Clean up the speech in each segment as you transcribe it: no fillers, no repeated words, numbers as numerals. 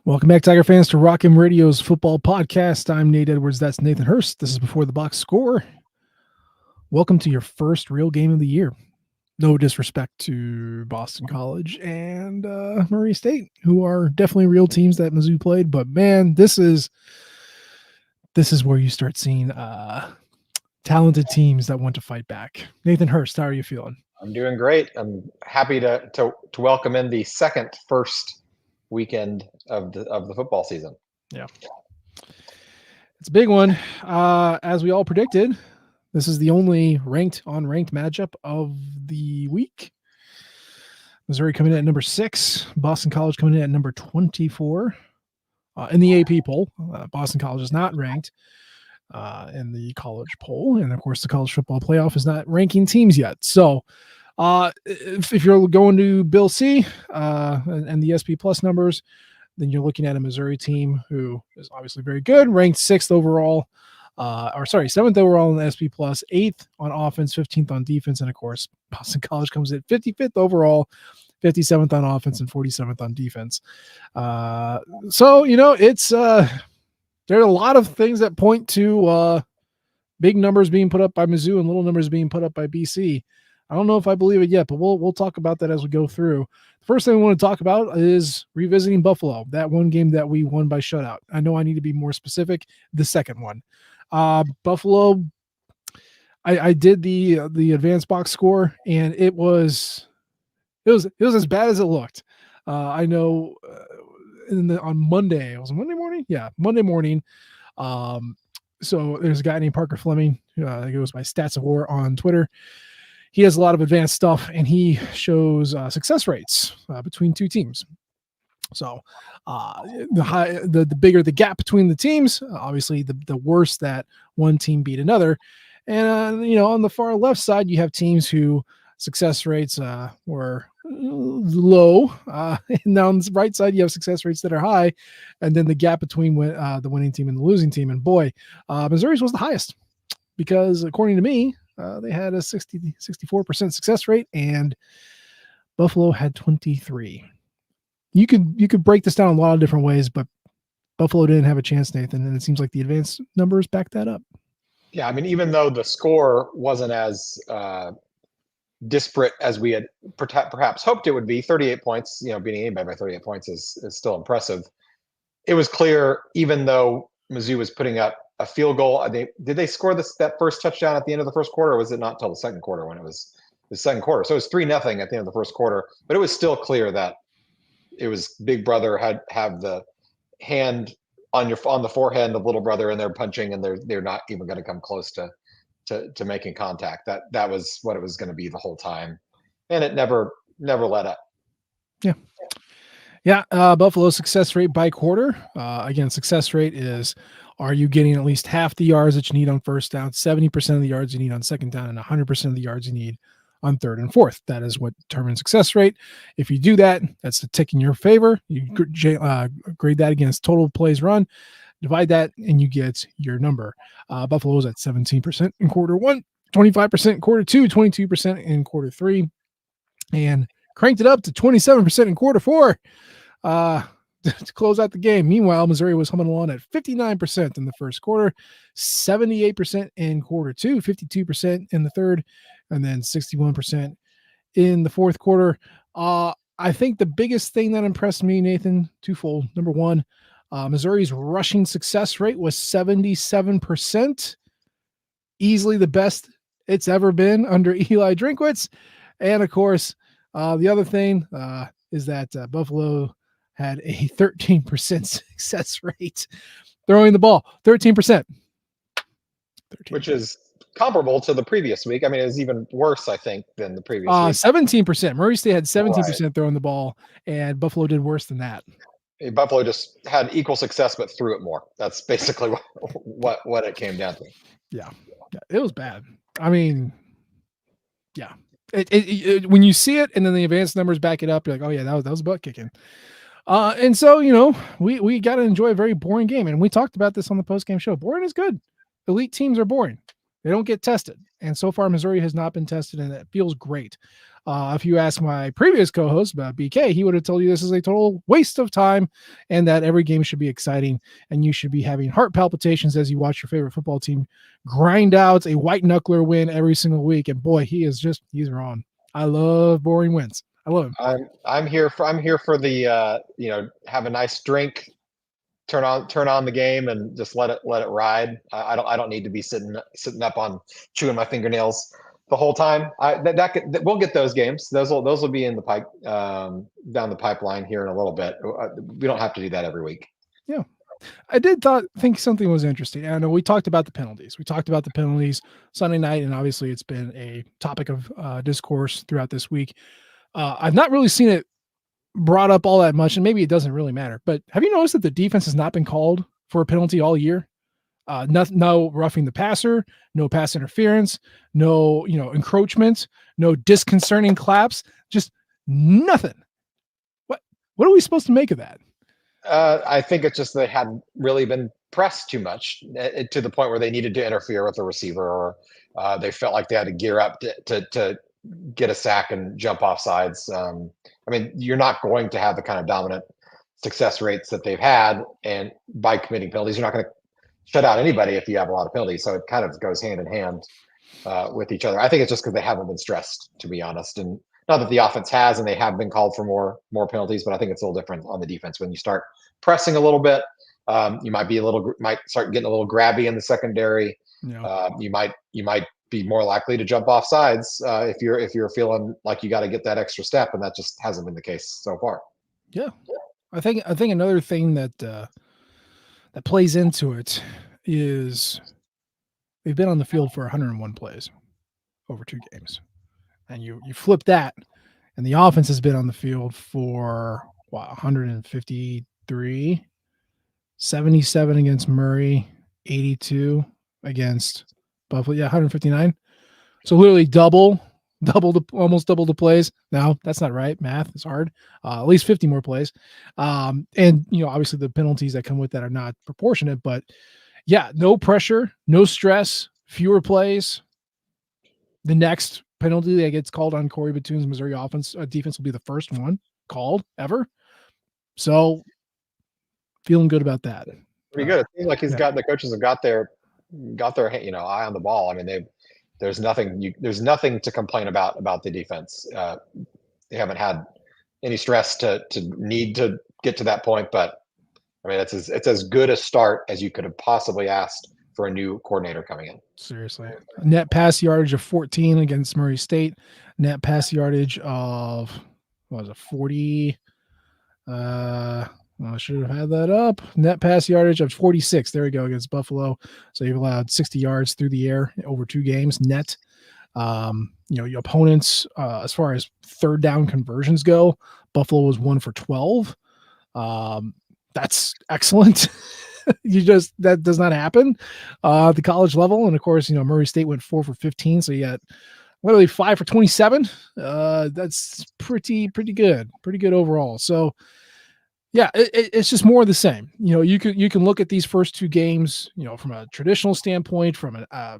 Welcome back, Tiger fans, to Rock M Radio's football podcast. I'm Nate Edwards. That's Nathan Hurst. This is Before the Box Score. Welcome to your first real game of the year. No disrespect to Boston College and Murray State, who are definitely real teams that Mizzou played. But man, this is where you start seeing talented teams that want to fight back. Nathan Hurst, how are you feeling? I'm doing great. I'm happy to welcome in the first weekend of the football season. Yeah. It's a big one. As we all predicted, this is the only ranked-on-ranked matchup of the week. Missouri coming in at number 6. Boston College coming in at number 24. In the AP poll, Boston College is not ranked in the college poll. And, of course, the college football playoff is not ranking teams yet. So if you're going to Bill C and the SP Plus numbers, then you're looking at a Missouri team who is obviously very good, ranked 6th overall. 7th overall in the SP Plus, 8th on offense, 15th on defense, and of course, Boston College comes in 55th overall, 57th on offense, and 47th on defense. It's there are a lot of things that point to big numbers being put up by Mizzou and little numbers being put up by BC. I don't know if I believe it yet, but we'll talk about that as we go through. The first thing we want to talk about is revisiting Buffalo, that one game that we won by shutout. I know I need to be more specific. The second one. Buffalo, I did the advanced box score, and it was as bad as it looked. I know on Monday, was it Monday morning? Yeah, Monday morning. So there's a guy named Parker Fleming, who goes by Stats of War on Twitter. He has a lot of advanced stuff, and he shows success rates between two teams. So the bigger the gap between the teams, obviously the worse that one team beat another. And, on the far left side, you have teams who success rates were low. And now on the right side, you have success rates that are high. And then the gap between the winning team and the losing team. And boy, Missouri's was the highest because according to me, they had a 64% success rate and Buffalo had 23. You could break this down a lot of different ways, but Buffalo didn't have a chance, Nathan, and it seems like the advanced numbers back that up. Yeah, I mean, even though the score wasn't as disparate as we had perhaps hoped it would be, 38 points, beating anybody by 38 points is still impressive. It was clear, even though Mizzou was putting up a field goal, did they score that first touchdown at the end of the first quarter, or was it not until the second quarter when it was the second quarter? So it was 3-0 at the end of the first quarter, but it was still clear that it was Big Brother have the hand on the forehead of little brother, and they're punching, and they're not even going to come close to making contact. That was what it was going to be the whole time, and it never let up. Yeah. Buffalo's success rate by quarter. Again, success rate is, are you getting at least half the yards that you need on first down, 70% of the yards you need on second down, and 100% of the yards you need on third and fourth? That is what determines success rate. If you do that, that's a tick in your favor. You grade that against total plays run, divide that, and you get your number. Buffalo's at 17% in quarter one, 25% in quarter two, 22% in quarter three, and cranked it up to 27% in quarter four to close out the game. Meanwhile, Missouri was humming along at 59% in the first quarter, 78% in quarter two, 52% in the third, and then 61% in the fourth quarter. I think the biggest thing that impressed me, Nathan, twofold. Number one, Missouri's rushing success rate was 77%, easily the best it's ever been under Eli Drinkwitz. And of course, the other thing is that Buffalo had a 13% success rate throwing the ball, 13%. Which is comparable to the previous week. I mean, it's even worse, I think, than the previous week. 17%. Murray State had 17% throwing the ball, and Buffalo did worse than that. Buffalo just had equal success, but threw it more. That's basically what it came down to. Yeah, it was bad. I mean, yeah. When you see it and then the advanced numbers back it up, you're like, oh yeah, that was butt kicking. And so, we got to enjoy a very boring game. And we talked about this on the post-game show. Boring is good. Elite teams are boring. They don't get tested. And so far, Missouri has not been tested, and it feels great. If you ask my previous co-host about BK, he would have told you this is a total waste of time and that every game should be exciting and you should be having heart palpitations as you watch your favorite football team grind out a white knuckler win every single week. And boy, he's wrong. I love boring wins. I love him. I'm here for the have a nice drink, turn on the game, and just let it ride. I don't need to be sitting up on chewing my fingernails the whole time. We'll get those games. Those will be in the pipe down the pipeline here in a little bit. We don't have to do that every week. Yeah. I think something was interesting. I know we talked about the penalties. We talked about the penalties Sunday night, and obviously it's been a topic of discourse throughout this week. I've not really seen it brought up all that much, and maybe it doesn't really matter. But have you noticed that the defense has not been called for a penalty all year? No roughing the passer, no pass interference, no encroachment, no disconcerting claps, just nothing. What are we supposed to make of that? I think it's just they hadn't really been pressed too much to the point where they needed to interfere with the receiver, or they felt like they had to gear up to get a sack and jump off sides. I mean, you're not going to have the kind of dominant success rates that they've had, and by committing penalties, you're not going to shut out anybody if you have a lot of penalties. So it kind of goes hand in hand with each other. I think it's just because they haven't been stressed, to be honest, and not that the offense has, and they have been called for more penalties, but I think it's a little different on the defense. When you start pressing a little bit, you might start getting a little grabby in the secondary. Yeah. You might be more likely to jump off sides if you're feeling like you got to get that extra step, and that just hasn't been the case so far. Yeah. I think another thing that that plays into it is they've been on the field for 101 plays over 2 games. And you flip that, and the offense has been on the field for 153, 77 against Murray, 82 against Buffalo. Yeah, 159. So literally almost double the plays. Now that's not right. Math is hard. At least 50 more plays. And obviously the penalties that come with that are not proportionate, but yeah, no pressure, no stress, fewer plays. The next penalty that gets called on Corey Batoon's Missouri defense will be the first one called ever. So feeling good about that. Pretty good. It seems like the coaches have got their eye on the ball. I mean, there's nothing to complain about the defense. They haven't had any stress to need to get to that point, but I mean, it's as good a start as you could have possibly asked for a new coordinator coming in. Seriously. Net pass yardage of 14 against Murray State. Net pass yardage of 40? I should have had that up. Net pass yardage of 46. There we go, against Buffalo. So you've allowed 60 yards through the air over 2 games net. Your opponents, as far as third down conversions go, Buffalo was 1 for 12. That's excellent. That does not happen at the college level. And of course, Murray State went 4 for 15. So you got literally 5 for 27. That's pretty good. Pretty good overall. So yeah, it's just more of the same. You can look at these first 2 games, from a traditional standpoint, from a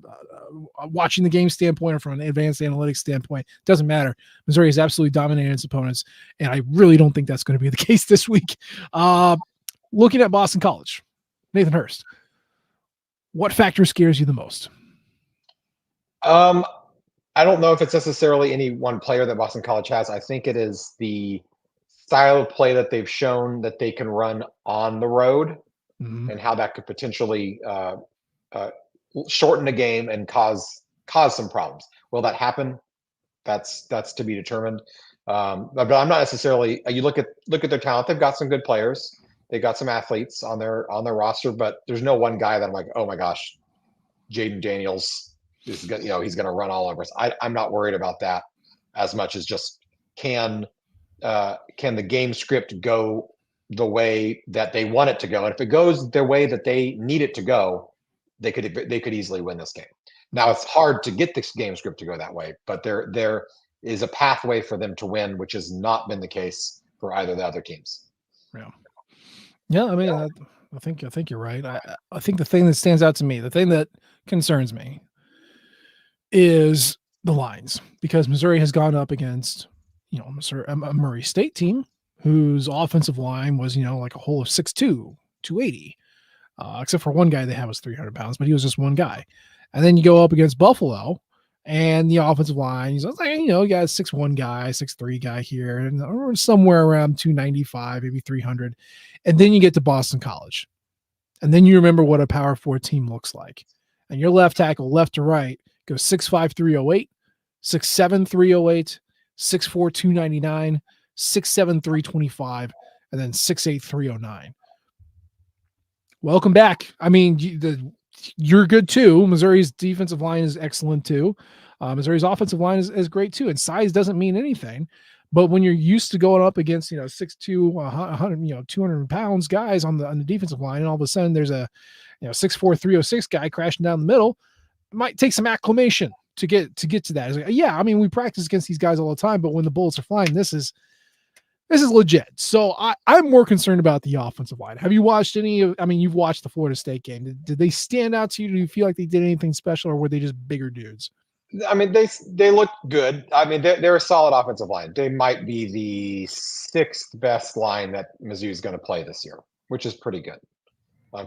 watching the game standpoint, or from an advanced analytics standpoint. Doesn't matter. Missouri has absolutely dominated its opponents, and I really don't think that's going to be the case this week. Looking at Boston College, Nathan Hurst, what factor scares you the most? I don't know if it's necessarily any one player that Boston College has. I think it is the style of play that they've shown that they can run on the road, and how that could potentially shorten a game and cause some problems. Will that happen? That's to be determined. But I'm not necessarily. You look at their talent. They've got some good players. They got some athletes on their roster, but there's no one guy that I'm like, oh my gosh, Jaden Daniels is going. He's going to run all over us. I'm not worried about that as much as just can the game script go the way that they want it to go, and if it goes the way that they need it to go, they could easily win this game. Now it's hard to get this game script to go that way, but there is a pathway for them to win, which has not been the case for either of the other teams. Yeah, I mean, I think you're right. I think the thing that stands out to me, the thing that concerns me, is the lines, because Missouri has gone up against, a Murray State team whose offensive line was, like a whole of 6'2", 280, except for one guy they had was 300 pounds, but he was just one guy. And then you go up against Buffalo, and the offensive line, he's like, you got a 6'1" guy, 6'3" guy here, and somewhere around 295, maybe 300. And then you get to Boston College. And then you remember what a Power 4 team looks like. And your left tackle, left to right, goes 6'5", 308, 6'7", 308, 6'4", 299, 6'7", 325, and then 6'8", 309. Welcome back. I mean, you're good too. Missouri's defensive line is excellent too. Missouri's offensive line is great too. And size doesn't mean anything. But when you're used to going up against, 6'2", 100, 200 pounds guys on the defensive line, and all of a sudden there's a, 6'4", 306 guy crashing down the middle, it might take some acclimation to get to that. It's like, yeah, I mean, we practice against these guys all the time, but when the bullets are flying, this is legit. So I'm more concerned about the offensive line. Have you watched you've watched the Florida State game. Did they stand out to you? Do you feel like they did anything special, or were they just bigger dudes? I mean, they look good. I mean, they're a solid offensive line. They might be the sixth best line that Mizzou is going to play this year, which is pretty good,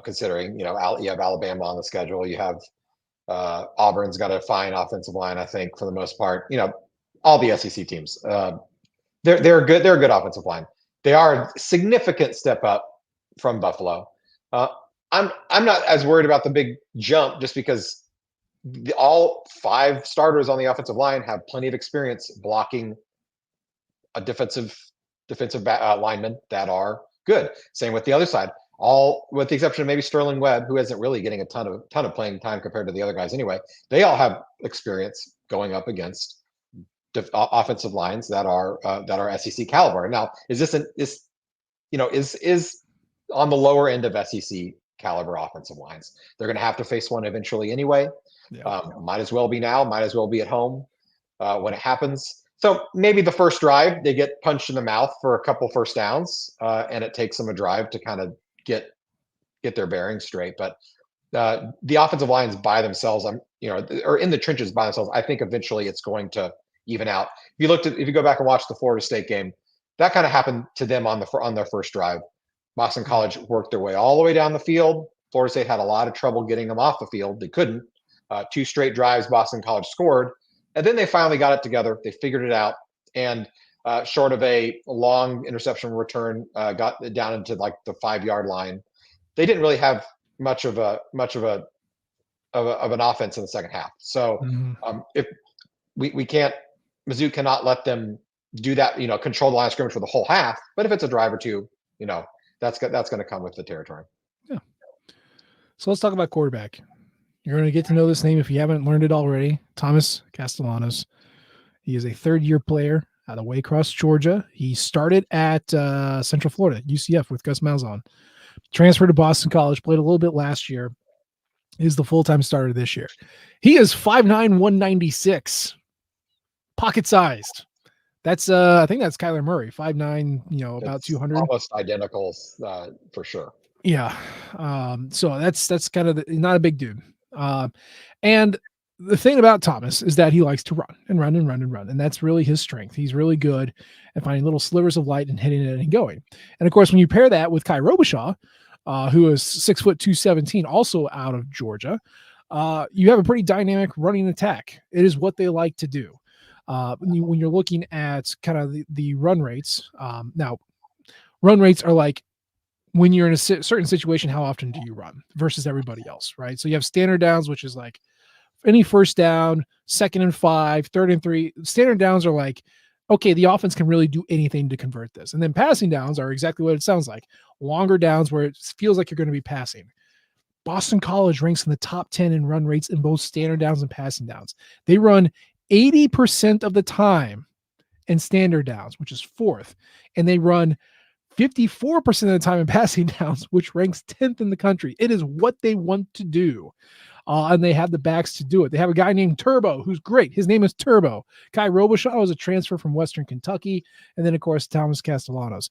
considering you have Alabama on the schedule. You have Auburn's got a fine offensive line, I think, for the most part. All the SEC teams. They're good. They're a good offensive line. They are a significant step up from Buffalo. I'm not as worried about the big jump, just because all five starters on the offensive line have plenty of experience blocking a defensive linemen that are good. Same with the other side. All with the exception of maybe Sterling Webb, who isn't really getting a ton of playing time compared to the other guys anyway. They all have experience going up against offensive lines that are SEC caliber. Now, is on the lower end of SEC caliber offensive lines. They're going to have to face one eventually anyway. Yeah. Might as well be now. Might as well be at home when it happens. So maybe the first drive they get punched in the mouth for a couple first downs, and it takes them a drive to kind of get their bearings straight. But the offensive lines by themselves, or in the trenches by themselves, I think eventually it's going to even out. If you go back and watch the Florida State game, that kind of happened to them on their first drive. Boston College worked their way all the way down the field. Florida State had a lot of trouble getting them off the field. They couldn't. 2 straight drives, Boston College scored. And then they finally got it together. They figured it out. And short of a long interception return, got down into like the 5-yard line. They didn't really have much of an offense in the second half. So if we can't, Mizzou cannot let them do that, control the line of scrimmage for the whole half. But if it's a drive or two, that's going to come with the territory. Yeah. So let's talk about quarterback. You're going to get to know this name if you haven't learned it already. Thomas Castellanos. He is a third-year player out of Waycross, Georgia. He started at Central Florida, UCF, with Gus Malzahn. Transferred to Boston College, played a little bit last year. Is the full-time starter this year. He is 5'9", 196. Pocket-sized. That's I think that's Kyler Murray, 5'9", about 200. Almost identical for sure. Yeah. So that's kind of not a big dude. And the thing about Thomas is that he likes to run and run and run and run. And that's really his strength. He's really good at finding little slivers of light and hitting it and going. And of course, when you pair that with Kai Robichaud, who is 6', 217, also out of Georgia, you have a pretty dynamic running attack. It is what they like to do. When you're looking at kind of the run rates, now run rates are like when you're in a certain situation, how often do you run versus everybody else, right? So you have standard downs, which is like any first down, 2nd and 5, 3rd and 3. Standard downs are like, okay, the offense can really do anything to convert this. And then passing downs are exactly what it sounds like. Longer downs where it feels like you're going to be passing. Boston College ranks in the top 10 in run rates in both standard downs and passing downs. They run 80% of the time in standard downs, which is 4th. And they run 54% of the time in passing downs, which ranks 10th in the country. It is what they want to do. And they have the backs to do it. They have a guy named Turbo, who's great. His name is Turbo. Kai Robichaud was a transfer from Western Kentucky. And then, of course, Thomas Castellanos.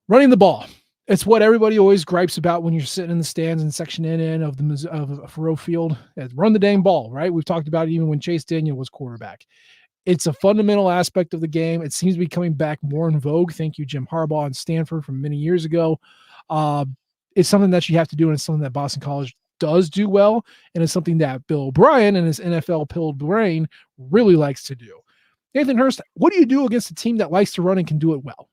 Running the ball. It's what everybody always gripes about when you're sitting in the stands in Section NN of the of Faroe Field. Run the dang ball, right? We've talked about it even when Chase Daniel was quarterback. It's a fundamental aspect of the game. It seems to be coming back more in vogue. Thank you, Jim Harbaugh and Stanford from many years ago. It's something that you have to do, and it's something that Boston College does do well, and it's something that Bill O'Brien and his NFL pilled brain really likes to do. Nathan Hurst, what do you do against a team that likes to run and can do it well?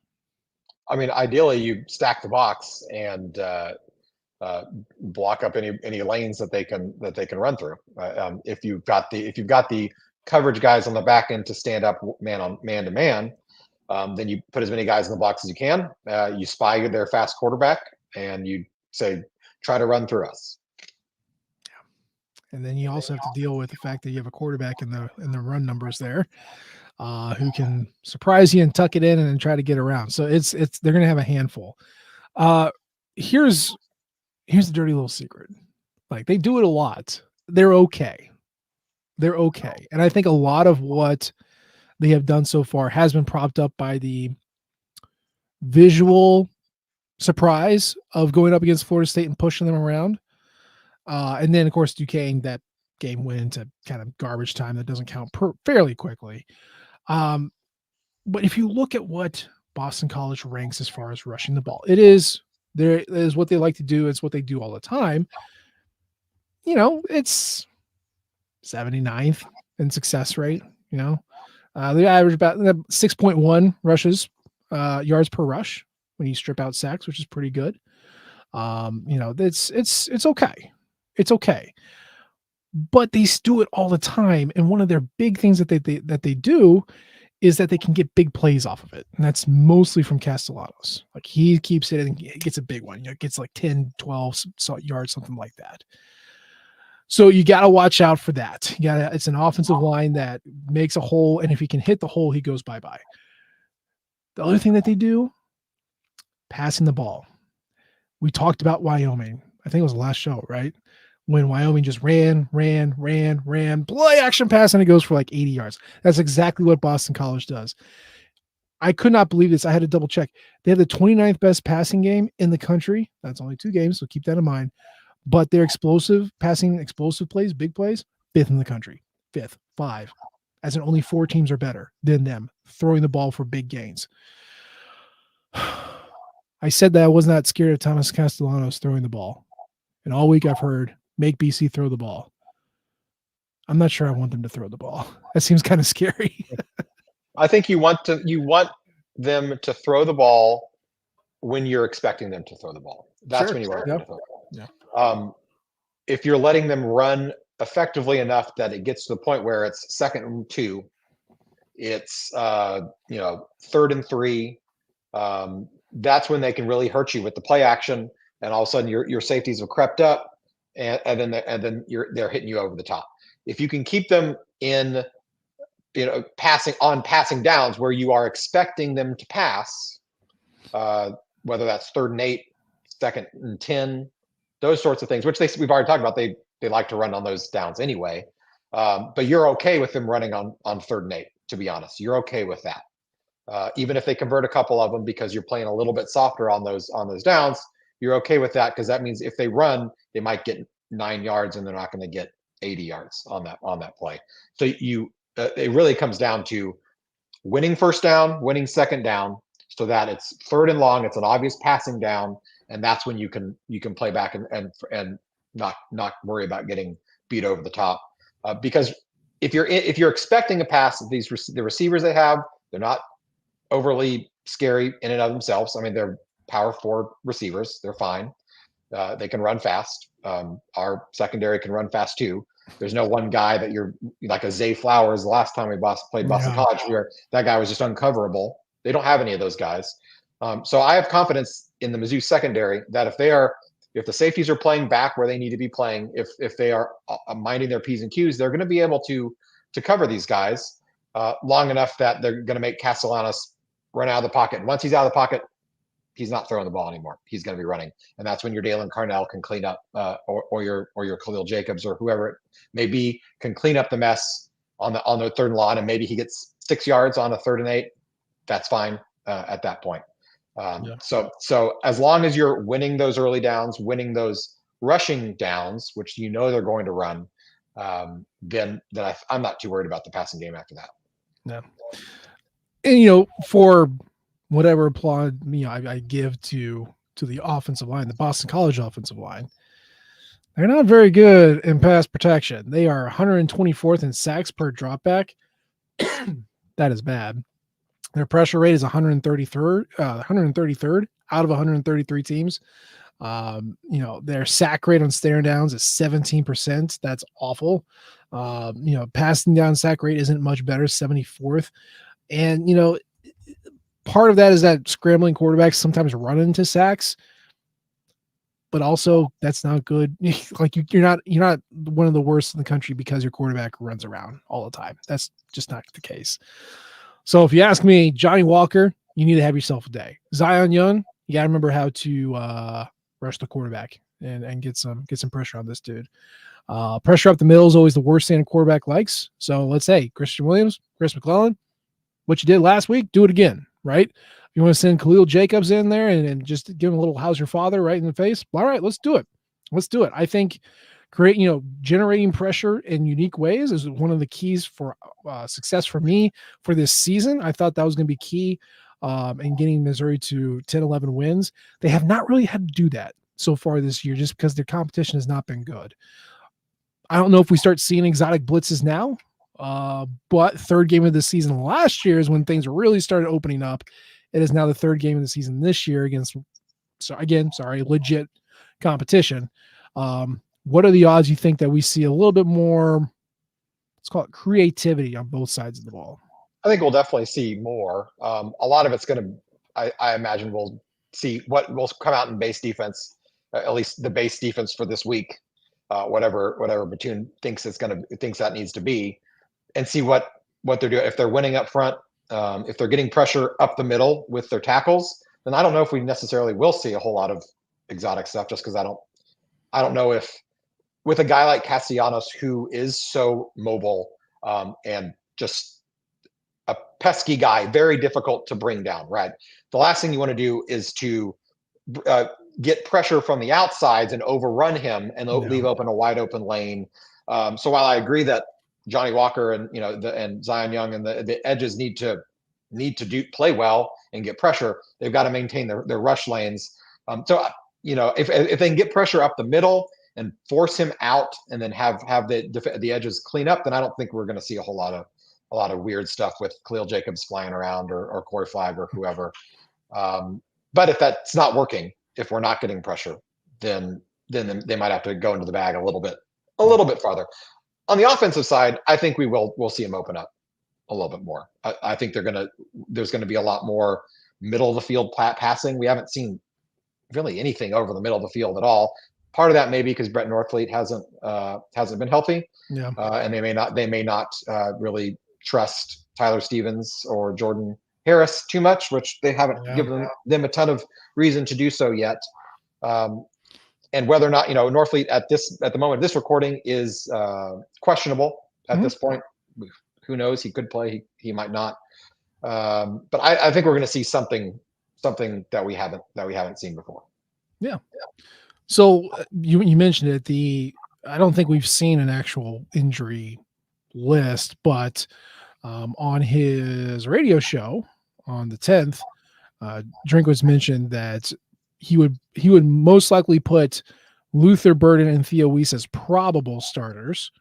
I mean, ideally, you stack the box and block up any lanes that they can run through. If you've got the coverage guys on the back end to stand up man to man, then you put as many guys in the box as you can. You spy their fast quarterback, and you say, try to run through us. And then you also have to deal with the fact that you have a quarterback in the run numbers there, who can surprise you and tuck it in and then try to get around. So it's they're going to have a handful. Here's the dirty little secret. Like, they do it a lot. They're okay. And I think a lot of what they have done so far has been propped up by the visual surprise of going up against Florida State and pushing them around. And then, of course, Duquesne, that game went into kind of garbage time that doesn't count fairly quickly. But if you look at what Boston College ranks as far as rushing the ball, it is what they like to do. It's what they do all the time. It's 79th in success rate. They average about 6.1 rushes, yards per rush when you strip out sacks, which is pretty good. It's okay. It's okay. But they do it all the time. And one of their big things that they do is that they can get big plays off of it. And that's mostly from Castellanos. Like, he keeps it and gets a big one. Gets like 10, 12 yards, something like that. So you got to watch out for that. It's an offensive line that makes a hole. And if he can hit the hole, he goes bye-bye. The other thing that they do, passing the ball. We talked about Wyoming. I think it was the last show, right? When Wyoming just ran, play action pass, and it goes for like 80 yards. That's exactly what Boston College does. I could not believe this. I had to double check. They have the 29th best passing game in the country. That's only 2 games, so keep that in mind. But their explosive plays, big plays, 5th in the country. 5th, 5. As in only 4 teams are better than them throwing the ball for big gains. I said that I was not scared of Thomas Castellanos throwing the ball. And all week I've heard, make BC throw the ball. I'm not sure I want them to throw the ball. That seems kind of scary. I think you want them to throw the ball when you're expecting them to throw the ball. That's Sure. when you want them to throw the ball. Yeah. If you're letting them run effectively enough that it gets to the point where it's 2nd and 2, it's 3rd and 3, that's when they can really hurt you with the play action, and all of a sudden your safeties have crept up, and then they're hitting you over the top. If you can keep them in passing downs where you are expecting them to pass, whether that's 3rd and 8, 2nd and 10, those sorts of things, which we've already talked about. They like to run on those downs anyway, but you're okay with them running on 3rd and 8. To be honest, you're okay with that. Even if they convert a couple of them because you're playing a little bit softer on those downs, you're okay with that, because that means if they run, they might get 9 yards and they're not going to get 80 yards on that play. So it really comes down to winning 1st down, winning 2nd down, so that it's 3rd and long, it's an obvious passing down, and that's when you can play back and not worry about getting beat over the top. Because if you're expecting a pass, the receivers they have, they're not overly scary in and of themselves. I mean, they're power 4 receivers. They're fine. They can run fast. Our secondary can run fast too. There's no one guy that you're like a Zay Flowers. The last time we played Boston College, where that guy was just uncoverable. They don't have any of those guys. So I have confidence in the Mizzou secondary that if the safeties are playing back where they need to be playing, if they are minding their P's and Q's, they're going to be able to cover these guys long enough that they're going to make Castellanos run out of the pocket. And once he's out of the pocket, he's not throwing the ball anymore. He's going to be running, and that's when your Dalen Carnell can clean up, or your Khalil Jacobs or whoever it may be can clean up the mess on the 3rd and long, and maybe he gets 6 yards on a 3rd and 8. That's fine at that point. Yeah. So as long as you're winning those early downs, winning those rushing downs, which they're going to run, then I'm not too worried about the passing game after that. Yeah. And for whatever applaud I give to the offensive line, the Boston College offensive line, they're not very good in pass protection. They are 124th in sacks per dropback. That is bad. Their pressure rate is 133rd out of 133 teams. Their sack rate on staring downs is 17%. That's awful. Passing down sack rate isn't much better, 74th. And, part of that is that scrambling quarterbacks sometimes run into sacks, but also that's not good. Like you're not one of the worst in the country because your quarterback runs around all the time. That's just not the case. So if you ask me, Johnny Walker, you need to have yourself a day. Zion Young, you got to remember how to rush the quarterback and get some pressure on this dude. Pressure up the middle is always the worst thing a quarterback likes. So let's say Christian Williams, Chris McClellan, what you did last week, do it again, right? If you want to send Khalil Jacobs in there and just give him a little "how's your father" right in the face, all right, let's do it. Let's do it. I think generating pressure in unique ways is one of the keys for success for me for this season. I thought that was going to be key in getting Missouri to 10, 11 wins. They have not really had to do that so far this year just because their competition has not been good. I don't know if we start seeing exotic blitzes now, but third game of the season last year is when things really started opening up. It is now the third game of the season this year against, legit competition. What are the odds you think that we see a little bit more, let's call it creativity on both sides of the ball? I think we'll definitely see more. A lot of it's going to, I imagine we'll see what will come out in base defense, at least the base defense for this week, whatever Batoon thinks that needs to be, and see what they're doing. If they're winning up front, if they're getting pressure up the middle with their tackles, then I don't know if we necessarily will see a whole lot of exotic stuff, just because I don't know if with a guy like Castellanos, who is so mobile and just a pesky guy, very difficult to bring down, right? The last thing you want to do is to get pressure from the outsides and overrun him and leave open a wide open lane. So while I agree that Johnny Walker and and Zion Young and the edges need to play well and get pressure, they've got to maintain their rush lanes. If they can get pressure up the middle and force him out, and then have the edges clean up, then I don't think we're going to see a lot of weird stuff with Khalil Jacobs flying around or Corey Flagg or whoever. But if that's not working, if we're not getting pressure, then they might have to go into the bag a little bit farther. On the offensive side, I think we'll see them open up a little bit more. I think there's going to be a lot more middle of the field passing. We haven't seen really anything over the middle of the field at all. Part of that may be because Brett Northfleet hasn't been healthy, and they may not really trust Tyler Stevens or Jordan Harris too much, which they haven't given them a ton of reason to do so yet. And whether or not Northfleet at the moment of this recording is questionable at this point. Who knows? He could play. He might not. But I think we're going to see something that we haven't seen before. Yeah. So you mentioned it. I don't think we've seen an actual injury list, but on his radio show on the 10th, Drinkwitz mentioned that he would most likely put Luther Burden and Theo Weiss as probable starters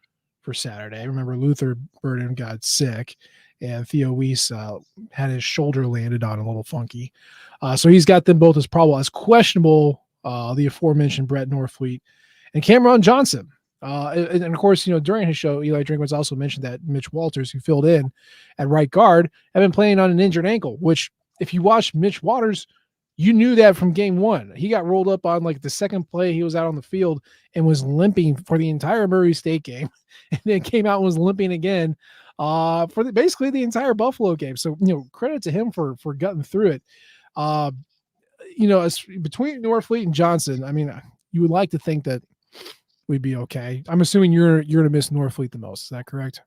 for Saturday. Remember, Luther Burden got sick, and Theo Weiss had his shoulder landed on a little funky. So he's got them both as probable. As questionable, the aforementioned Brett Northfleet and Cameron Johnson. And of course, during his show, Eli Drinkwitz also mentioned that Mitch Walters, who filled in at right guard, had been playing on an injured ankle, which if you watch Mitch Waters, you knew that from game one. He got rolled up on like the second play. He was out on the field and was limping for the entire Murray State game, and then came out and was limping again for basically the entire Buffalo game. So, credit to him for gutting through it. Between Northfleet and Johnson, I mean, you would like to think that we'd be okay. I'm assuming you're going to miss Northfleet the most. Is that correct?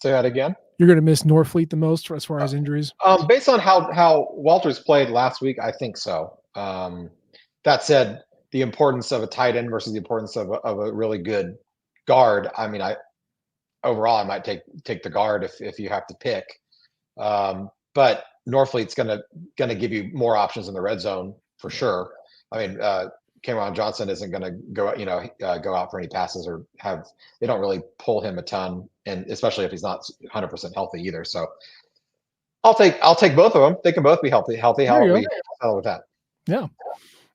Say that again. You're going to miss Norfleet the most as far as injuries? Based on how Walters played last week, I think so. That said, the importance of a tight end versus the importance of a really good guard. I mean, overall I might take the guard if you have to pick. But Norfleet's gonna give you more options in the red zone for sure. I mean, Cameron Johnson isn't gonna go out for any passes or have. They don't really pull him a ton, and especially if he's not 100% healthy either. So I'll take both of them. They can both be healthy. There How you about go. we settle with that? Yeah.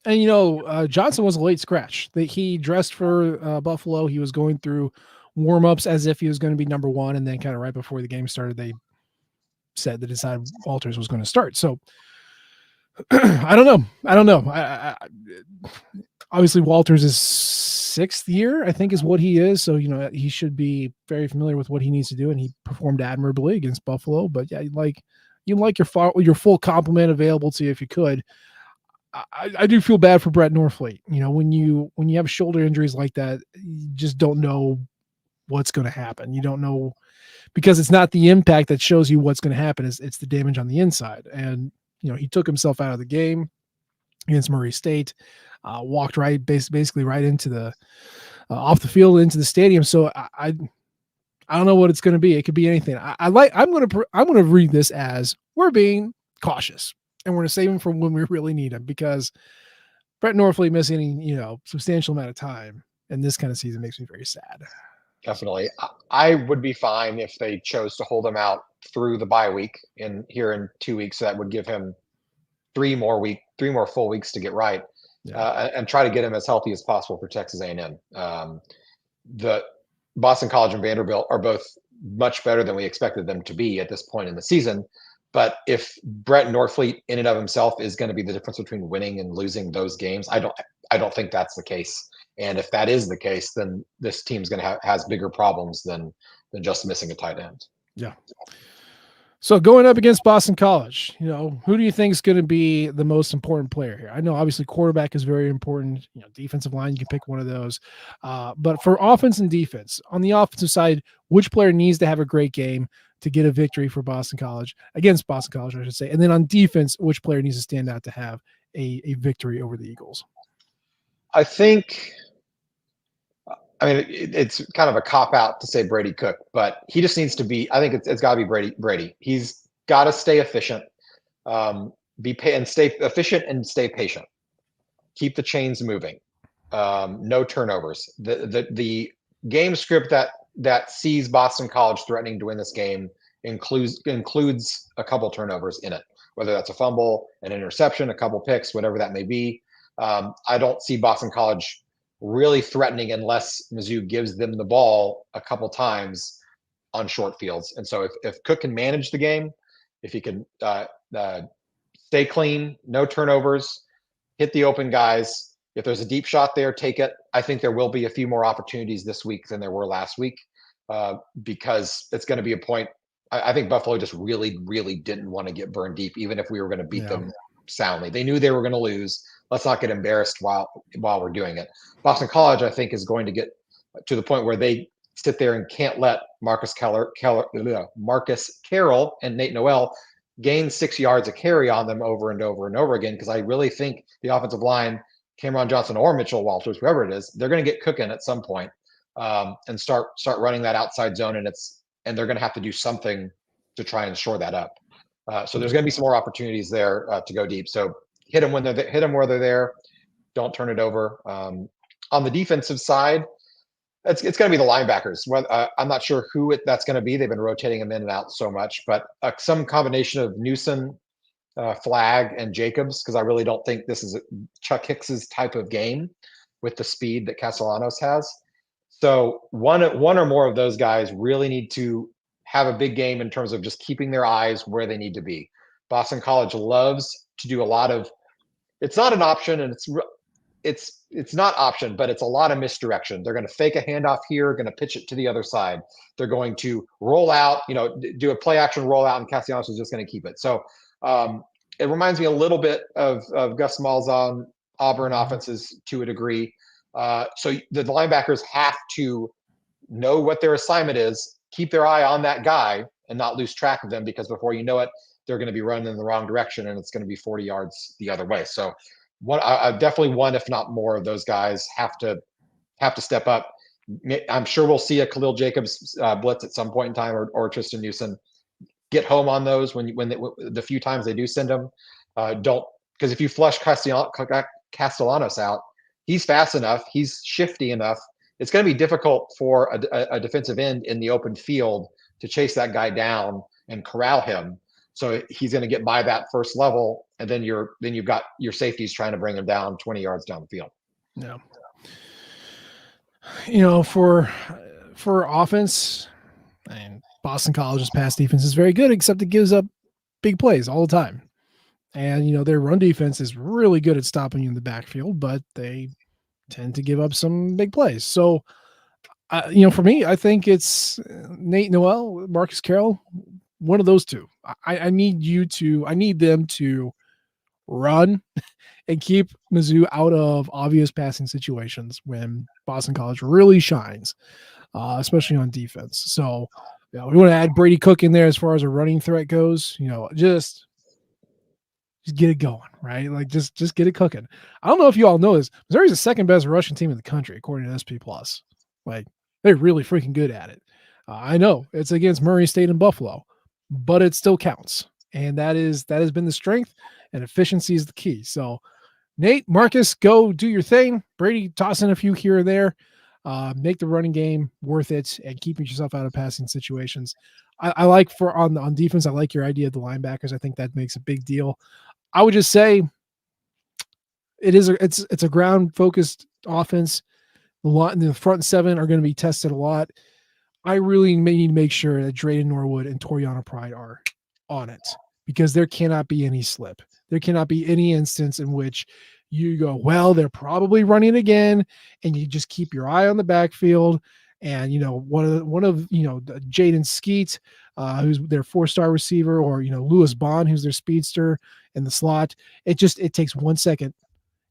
And Johnson was a late scratch. He dressed for Buffalo. He was going through warm-ups as if he was going to be number one, and then kind of right before the game started, they decided Walters was going to start. So I don't know. Obviously Walters is 6th year, I think, is what he is. So he should be very familiar with what he needs to do, and he performed admirably against Buffalo. But yeah, you like your full complement available to you if you could. I do feel bad for Brett Norfleet. When you have shoulder injuries like that, you just don't know what's going to happen. You don't know, because it's not the impact that shows you what's going to happen. It's the damage on the inside. And he took himself out of the game against Murray State, walked basically right into the off the field into the stadium. So I don't know what it's going to be. It could be anything. I'm going to read this as we're being cautious, and we're going to save him for when we really need him, because Brett Norfleet missing, substantial amount of time in this kind of season makes me very sad. Definitely. I would be fine if they chose to hold him out through the bye week in 2 weeks. So that would give him 3 more full weeks to get right, and try to get him as healthy as possible for Texas A&M. The Boston College and Vanderbilt are both much better than we expected them to be at this point in the season. But if Brett Norfleet in and of himself is going to be the difference between winning and losing those games, I don't think that's the case. And if that is the case, then this team's going to has bigger problems than just missing a tight end. Yeah. So going up against Boston College, who do you think is going to be the most important player here? I know obviously quarterback is very important. Defensive line, you can pick one of those. But for offense and defense, on the offensive side, which player needs to have a great game to get a victory for Boston College, against Boston College, I should say? And then on defense, which player needs to stand out to have a victory over the Eagles? I think, it's kind of a cop out to say Brady Cook, but he just needs to be. I think it's got to be Brady. He's got to stay efficient, stay efficient and stay patient. Keep the chains moving. No turnovers. The game script that sees Boston College threatening to win this game includes a couple turnovers in it, whether that's a fumble, an interception, a couple picks, whatever that may be. I don't see Boston College really threatening unless Mizzou gives them the ball a couple times on short fields. And so if Cook can manage the game, if he can stay clean, no turnovers, hit the open guys, if there's a deep shot there, take it. I think there will be a few more opportunities this week than there were last week, because it's going to be a point. I think Buffalo just really, really didn't want to get burned deep, even if we were going to beat them soundly. They knew they were going to lose. Let's not get embarrassed while we're doing it. Boston College, I think, is going to get to the point where they sit there and can't let Marcus Carroll and Nate Noel gain 6 yards of carry on them over and over and over again, because I really think the offensive line, Cameron Johnson or Mitchell Walters, whoever it is, they're going to get cooking at some point, and start running that outside zone, and they're going to have to do something to try and shore that up. So there's going to be some more opportunities there to go deep. So hit them where they're there. Don't turn it over. On the defensive side, it's going to be the linebackers. I'm not sure who that's going to be. They've been rotating them in and out so much, but some combination of Newsom, Flag, and Jacobs, because I really don't think this is Chuck Hicks's type of game with the speed that Castellanos has. So one or more of those guys really need to have a big game in terms of just keeping their eyes where they need to be. Boston College loves to do a lot of. It's not an option, and it's not option, but it's a lot of misdirection. They're going to fake a handoff here, going to pitch it to the other side. They're going to roll out, do a play action rollout, and Castellanos is just going to keep it. So it reminds me a little bit of Gus Malzahn Auburn offenses to a degree. So the linebackers have to know what their assignment is, keep their eye on that guy, and not lose track of them, because before you know it, they're going to be running in the wrong direction and it's going to be 40 yards the other way. So I definitely one, if not more, of those guys have to step up. I'm sure we'll see a Khalil Jacobs blitz at some point in time, or Tristan Newsom get home on those when the few times they do send them. Don't, because if you flush Castellanos out, he's fast enough, he's shifty enough. It's going to be difficult for a defensive end in the open field to chase that guy down and corral him. So he's going to get by that first level, and then you've got your safeties trying to bring him down 20 yards down the field. Yeah. You know, for offense, and Boston College's pass defense is very good, except it gives up big plays all the time. And, you know, their run defense is really good at stopping you in the backfield, but they tend to give up some big plays. So, you know, for me, I think it's Nate Noel, Marcus Carroll, one of those two. I need them to run and keep Mizzou out of obvious passing situations when Boston College really shines, especially on defense. So, you know, we want to add Brady Cook in there as far as a running threat goes. You know, just get it going, right? Like just get it cooking. I don't know if you all know this. Missouri's the second best rushing team in the country according to SP Plus. Like they're really freaking good at it. I know it's against Murray State and Buffalo, but it still counts, and that has been the strength, and efficiency is the key. So, Nate, Marcus, go do your thing. Brady, toss in a few here or there. Make the running game worth it and keeping yourself out of passing situations. I like on defense. I like your idea of the linebackers. I think that makes a big deal. I would just say it's a ground focused offense. The front seven are going to be tested a lot. I really need to make sure that Drayden Norwood and Toriana Pride are on it, because there cannot be any slip. There cannot be any instance in which you go, well, they're probably running again, and you just keep your eye on the backfield. And, you know, one of Jaden Skeet, who's their 4-star receiver, or, you know, Lewis Bond, who's their speedster in the slot. It takes 1 second.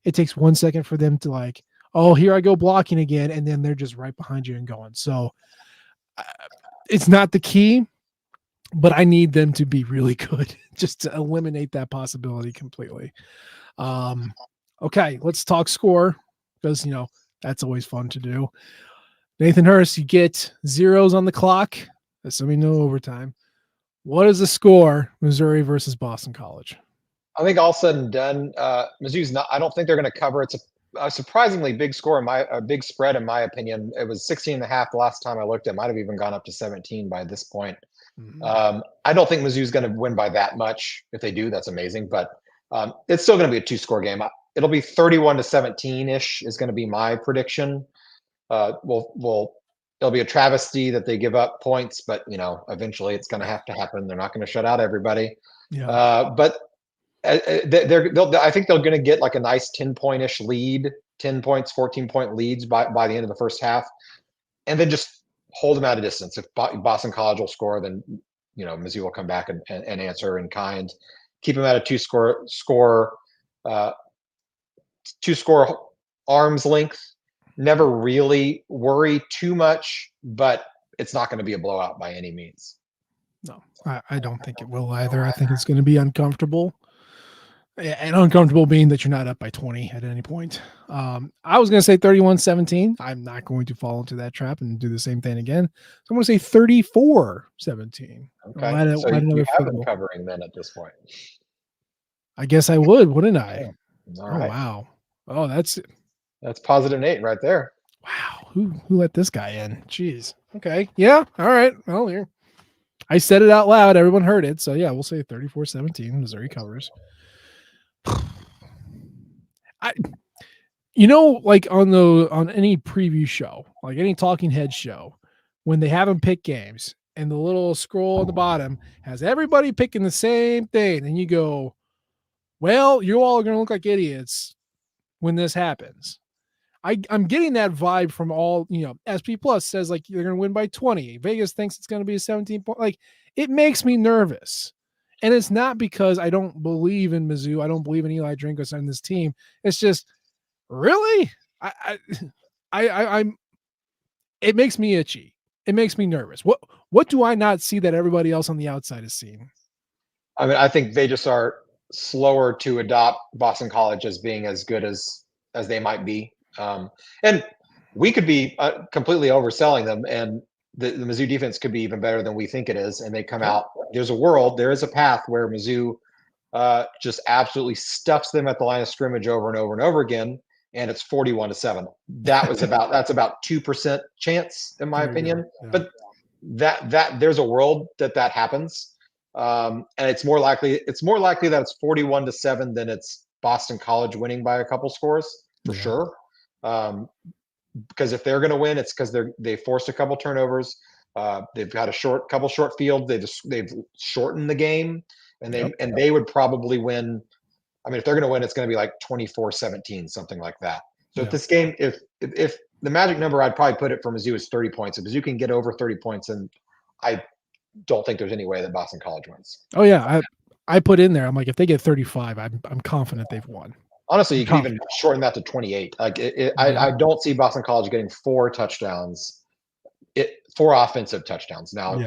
It takes 1 second for them to like, oh, here I go blocking again. And then they're just right behind you and going. So it's not the key, but I need them to be really good just to eliminate that possibility completely. Okay, let's talk score, because, you know, that's always fun to do. Nathan Hurst, you get zeros on the clock, assuming no overtime. What is the score, Missouri versus Boston College? I think all said and done, Mizzou's not. I don't think they're going to cover. It's a surprisingly big score, a big spread in my opinion. It was 16.5 the last time I looked. It might have even gone up to 17 by this point. Mm-hmm. I don't think Mizzou's going to win by that much. If they do, that's amazing. But it's still going to be a 2-score game. It'll be 31-17 ish is going to be my prediction. It'll be a travesty that they give up points, but, you know, eventually it's going to have to happen. They're not going to shut out everybody. Yeah. But I think they're going to get like a nice 10-point-ish lead, 10 points, 14-point leads by the end of the first half, and then just hold them at a distance. If Boston College will score, then, you know, Mizzou will come back and answer in kind. Keep them at a 2-score arm's length. Never really worry too much, but it's not going to be a blowout by any means. No, I don't think it will either. I think it's going to be uncomfortable. And uncomfortable being that you're not up by 20 at any point. I was going to say 31-17. I'm not going to fall into that trap and do the same thing again. So I'm going to say 34-17. Okay. So you have them covering then at this point. I guess I would, wouldn't I? Yeah. All right. Wow. Oh, that's positive Nate right there. Wow. Who let this guy in? Jeez. Okay. Yeah. All right. Well, here. I said it out loud. Everyone heard it. So yeah, we'll say 34-17. Missouri covers. Like on any preview show, like any talking head show, when they have them pick games and the little scroll at the bottom has everybody picking the same thing, and you go, well, you all are going to look like idiots when this happens. I'm getting that vibe from all, SP Plus says like they're going to win by 20. Vegas thinks it's going to be a 17 point. Like, it makes me nervous. And it's not because I don't believe in Mizzou. I don't believe in Eli Drinkwitz and this team. It's just, really? It makes me itchy. it makes me nervous. What do I not see that everybody else on the outside is seeing? I mean, I think they just are slower to adopt Boston College as being as good as they might be. And we could be completely overselling them, and the Mizzou defense could be even better than we think it is. And they come out. There is a path where Mizzou just absolutely stuffs them at the line of scrimmage over and over and over again, and it's 41-7. That's about 2% chance, in my opinion. Yeah. But that there's a world that happens. And it's more likely that it's 41-7 than it's Boston College winning by a couple scores for sure. Because if they're going to win, it's because they forced a couple turnovers. They've got a couple short field. They've shortened the game, and they would probably win. I mean, if they're going to win, it's going to be like 24-17, something like that. So if this game, if the magic number, I'd probably put it for Mizzou is 30 points. If Mizzou can get over 30 points, and I don't think there's any way that Boston College wins. Oh yeah, I put in there. I'm like, if they get 35, I'm confident they've won. Honestly, you can even shorten that to 28. Like I don't see Boston College getting 4 touchdowns, 4 offensive touchdowns. Now,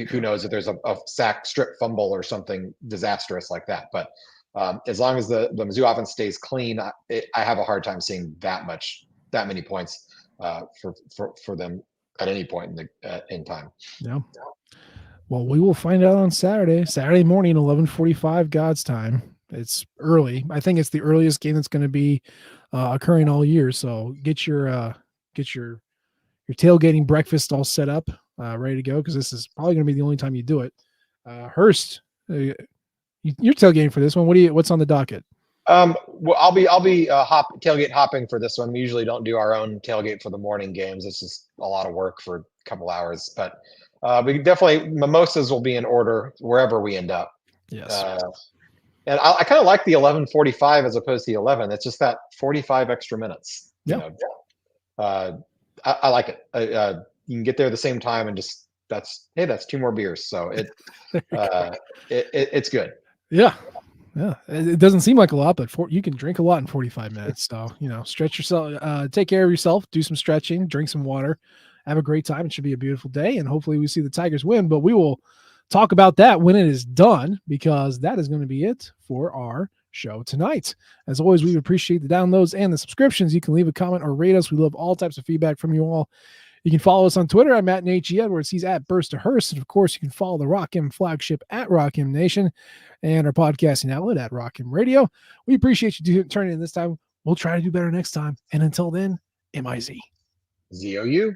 who knows if there's a sack, strip, fumble, or something disastrous like that. But as long as the Mizzou offense stays clean, I have a hard time seeing that many points for them at any point in time. Yeah. Well, we will find out on Saturday morning, 11:45 God's time. It's early. I think it's the earliest game that's going to be occurring all year. So get your tailgating breakfast all set up, ready to go, because this is probably going to be the only time you do it. Hurst, you're tailgating for this one. What's on the docket? Well, I'll be tailgate hopping for this one. We usually don't do our own tailgate for the morning games. This is a lot of work for a couple hours, but we definitely mimosas will be in order wherever we end up. Yes. And I kind of like the 11:45 as opposed to the 11. It's just that 45 extra minutes. Yeah. I like it. You can get there at the same time and just that's 2 more beers. So it's good. Yeah. Yeah. It doesn't seem like a lot, but you can drink a lot in 45 minutes. So, stretch yourself, take care of yourself, do some stretching, drink some water, have a great time. It should be a beautiful day. And hopefully we see the Tigers win, but we will talk about that when it is done, because that is going to be it for our show tonight. As always, we appreciate the downloads and the subscriptions. You can leave a comment or rate us. We love all types of feedback from you all. You can follow us on Twitter. I'm at Nate G. Edwards. He's at Burst to Hearst. And of course, you can follow the Rock M flagship at Rock M Nation and our podcasting outlet at Rock M Radio. We appreciate you turning in this time. We'll try to do better next time. And until then, MIZ. ZOU.